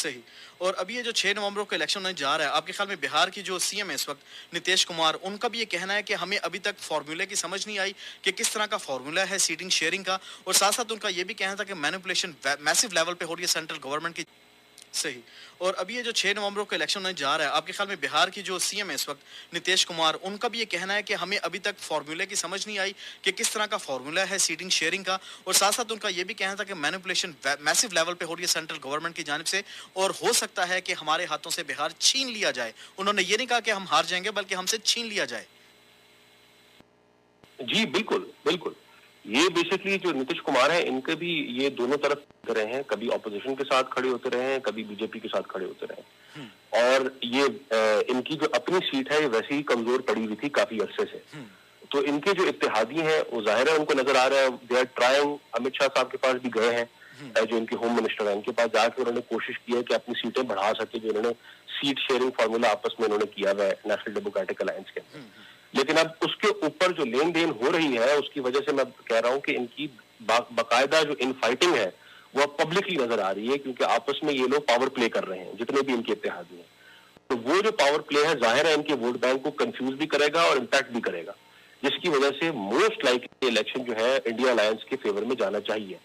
सही। और अभी ये जो 6 नवंबर को इलेक्शन होने जा रहा है, आपके ख्याल में बिहार की जो सीएम है इस वक़्त, नीतीश कुमार, उनका भी ये कहना है कि हमें अभी तक फ़ॉर्मूले की समझ नहीं आई कि किस तरह का फ़ॉर्मूला है सीटिंग शेयरिंग का, और साथ-साथ उनका ये भी कहना था कि मैनिपुलेशन मैसिव लेवल पे हो रही है सेंट्रल गवर्नमेंट की। सही। और अभी ये जो 6 नवंबर को इलेक्शन होने जा रहा है, आपके ख्याल में बिहार की जो सीएम है इस वक़्त, नीतीश कुमार, उनका भी ये कहना है कि हमें अभी तक फ़ॉर्मूले की समझ नहीं आई कि किस तरह का फ़ॉर्मूला है सीटिंग शेयरिंग का, और साथ-साथ उनका ये भी कहना था कि मैनिपुलेशन मैसिव लेवल पे हो रही है सेंट्रल गवर्नमेंट की जानिब से, और हो सकता है कि हमारे हाथों से बिहार छीन लिया जाए। उन्होंने ये नहीं कहा कि हम हार जाएँगे, बल्कि हमसे छीन लिया जाए। जी, बिल्कुल, बिल्कुल। ये बेसिकली जो नीतीश कुमार हैं, इनके भी ये दोनों तरफ रहे हैं, कभी ऑपोज़िशन के साथ खड़े होते रहे हैं, कभी बीजेपी के साथ खड़े होते रहे हुँ, हैं। और ये इनकी जो अपनी सीट है, ये वैसे ही कमज़ोर पड़ी हुई थी काफ़ी अरसे से। हुँ, तो इनके जो इत्तेहादी हैं, वो ज़ाहिर है उनको नज़र आ रहा है, they are trying. Amit Shah साहब के पास भी गए हैं, हुँ, जो इनके होम मिनिस्टर हैं, उनके पास जाके उन्होंने कोशिश की है कि अपनी सीटें बढ़ा सके, जो उन्होंने सीट शेयरिंग फ़ॉर्मूला आपस में उन्होंने किया हुआ है नेशनल डेमोक्रेटिक अलायंस के अंदर। हुँ, हुँ। लेकिन अब उसके ऊपर जो लेन-देन हो रही है, उसकी वजह से मैं कह रहा हूँ कि इनकी बाकायदा जो इनफाइटिंग है, वो अब पब्लिकली नज़र आ रही है, क्योंकि आपस में ये लोग पावर प्ले कर रहे हैं, जितने भी इनके इत्तेहादी हैं। तो वो जो पावर प्ले है, ज़ाहिर है इनके वोट बैंक को कंफ्यूज भी करेगा और इम्पैक्ट भी करेगा, जिसकी वजह से मोस्ट लाइकली इलेक्शन जो है इंडिया अलायंस के फेवर में जाना चाहिए।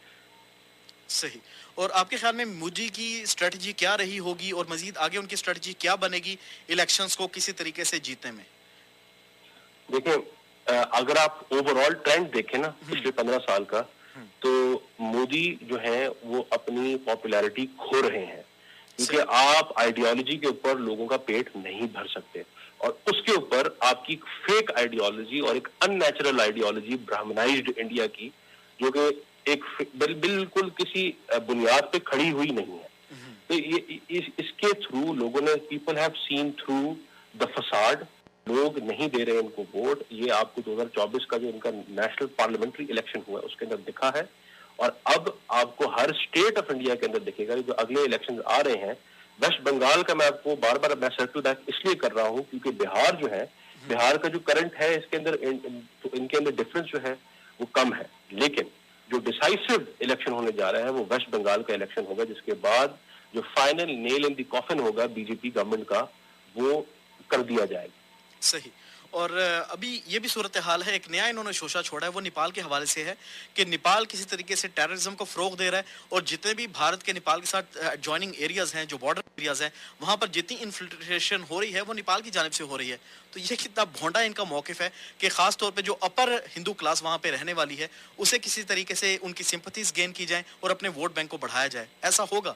सही। और आपके ख्याल में मोदी की स्ट्रैटेजी क्या रही होगी, और मज़ीद आगे उनकी स्ट्रैटेजी क्या बनेगी इलेक्शंस को किसी तरीके से जीतने में? देखिए, अगर आप ओवरऑल ट्रेंड देखें ना हुँ, पिछले 15 साल का, हुँ, तो मोदी जो है वो अपनी पॉपुलैरिटी खो रहे हैं, क्योंकि सही। आप आइडियोलॉजी के ऊपर लोगों का पेट नहीं भर सकते, और उसके ऊपर आपकी फेक आइडियोलॉजी और एक अननेचुरल आइडियोलॉजी ब्राह्मणाइज्ड इंडिया की, जो कि एक बिल्कुल किसी बुनियाद पे खड़ी हुई नहीं है। हुँ, तो ये इसके थ्रू लोगों ने, people have seen through the facade. लोग नहीं दे रहे इनको वोट। ये आपको 2024 का जो इनका नेशनल पार्लियामेंट्री इलेक्शन हुआ है उसके अंदर दिखा है, और अब आपको हर स्टेट ऑफ इंडिया के अंदर दिखेगा। जो अगले इलेक्शन आ रहे हैं, वेस्ट बंगाल का मैं आपको बार बार मैं सर्कल बैक इसलिए कर रहा हूँ, क्योंकि बिहार जो है, हुँ, बिहार का जो करंट है, इसके अंदर तो इनके अंदर डिफरेंस जो है वो कम है। लेकिन जो डिसाइसिव इलेक्शन होने जा रहा है वो वेस्ट बंगाल का इलेक्शन होगा, जिसके बाद जो final nail in the coffin होगा बीजेपी गवर्नमेंट का, वो कर दिया जाएगा। सही। और अभी ये भी सूरत हाल है, एक नया इन्होंने शोशा छोड़ा है, वो नेपाल के हवाले से है कि नेपाल किसी तरीके से टेररिज्म को फ़रोग़ दे रहा है, और जितने भी भारत के नेपाल के साथ जॉइनिंग एरियाज़ हैं, जो बॉर्डर एरियाज़ हैं, वहाँ पर जितनी इन्फिल्ट्रेशन हो रही है, वो नेपाल की जानिब से हो रही है। तो ये कितना भोंडा इनका मौक़िफ़ है कि ख़ास तौर पे जो अपर हिंदू क्लास वहाँ पे रहने वाली है, उसे किसी तरीके से उनकी सिम्पैथीज़ गेन की जाएँ और अपने वोट बैंक को बढ़ाया जाए। ऐसा होगा?